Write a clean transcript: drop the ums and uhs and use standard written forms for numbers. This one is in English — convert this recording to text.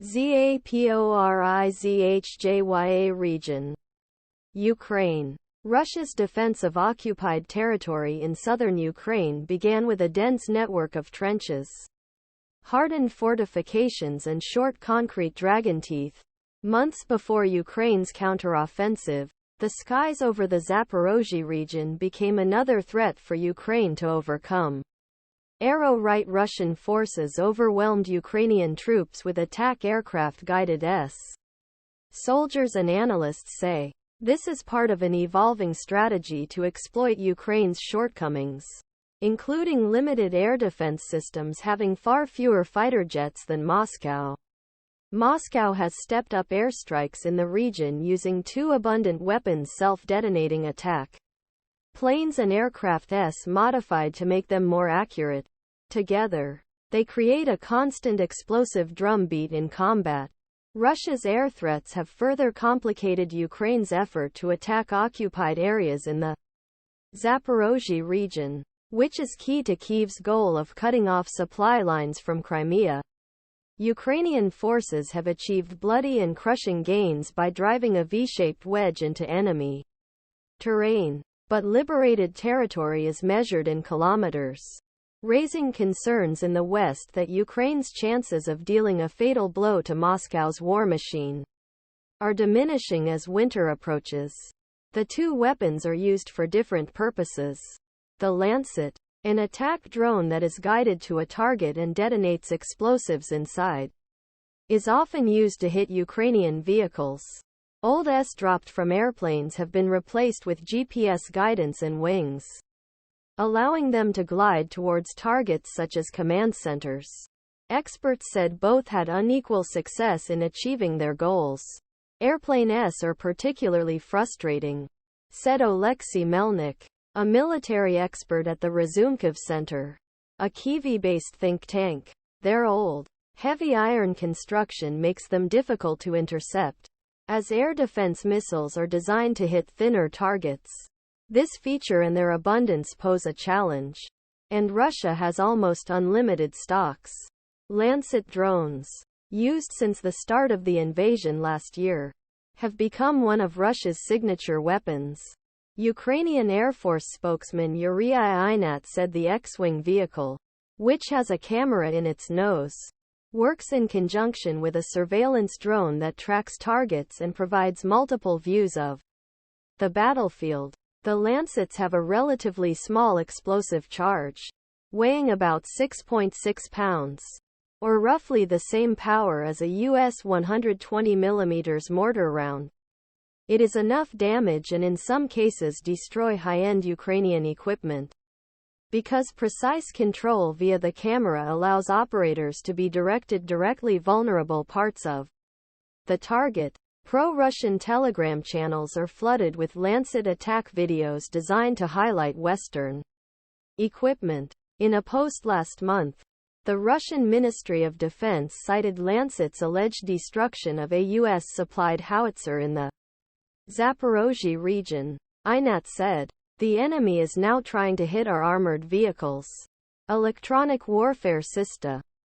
Zaporizhzhya region. Ukraine. Russia's defense of occupied territory in southern Ukraine began with a dense network of trenches, hardened fortifications and short concrete dragon teeth. Months before Ukraine's counteroffensive, the skies over the Zaporozhye region became another threat for Ukraine to overcome. Right Russian forces overwhelmed Ukrainian troops with attack aircraft-guided soldiers and analysts say this is part of an evolving strategy to exploit Ukraine's shortcomings, including limited air defense systems having far fewer fighter jets than Moscow. Moscow has stepped up airstrikes in the region using two abundant weapons: self-detonating attack planes and aircraft modified to make them more accurate. Together, they create a constant explosive drumbeat in combat. Russia's air threats have further complicated Ukraine's effort to attack occupied areas in the Zaporozhye region, which is key to Kyiv's goal of cutting off supply lines from Crimea. Ukrainian forces have achieved bloody and crushing gains by driving a V-shaped wedge into enemy terrain, but liberated territory is measured in kilometers, raising concerns in the West that Ukraine's chances of dealing a fatal blow to Moscow's war machine are diminishing as winter approaches. The two weapons are used for different purposes. The Lancet, an attack drone that is guided to a target and detonates explosives inside, is often used to hit Ukrainian vehicles. Old dropped from airplanes have been replaced with GPS guidance and wings, allowing them to glide towards targets such as command centers. Experts said both had unequal success in achieving their goals. Airplane are particularly frustrating, said Oleksiy Melnik, a military expert at the Razumkov Center, a Kyiv-based think tank. Their old, heavy iron construction makes them difficult to intercept, as air defense missiles are designed to hit thinner targets. This feature and their abundance pose a challenge, and Russia has almost unlimited stocks. Lancet drones, used since the start of the invasion last year, have become one of Russia's signature weapons. Ukrainian Air Force spokesman Yuri Ihnat said the X-wing vehicle, which has a camera in its nose, works in conjunction with a surveillance drone that tracks targets and provides multiple views of the battlefield. The Lancets have a relatively small explosive charge, weighing about 6.6 pounds, or roughly the same power as a US 120 mm mortar round. It is enough damage and in some cases destroy high-end Ukrainian equipment. Because precise control via the camera allows operators to be directed directly vulnerable parts of the target. Pro-Russian Telegram channels are flooded with Lancet attack videos designed to highlight Western equipment. In a post last month, the Russian Ministry of Defense cited Lancet's alleged destruction of a U.S.-supplied howitzer in the Zaporozhye region. Ihnat said, "The enemy is now trying to hit our armored vehicles. Electronic warfare system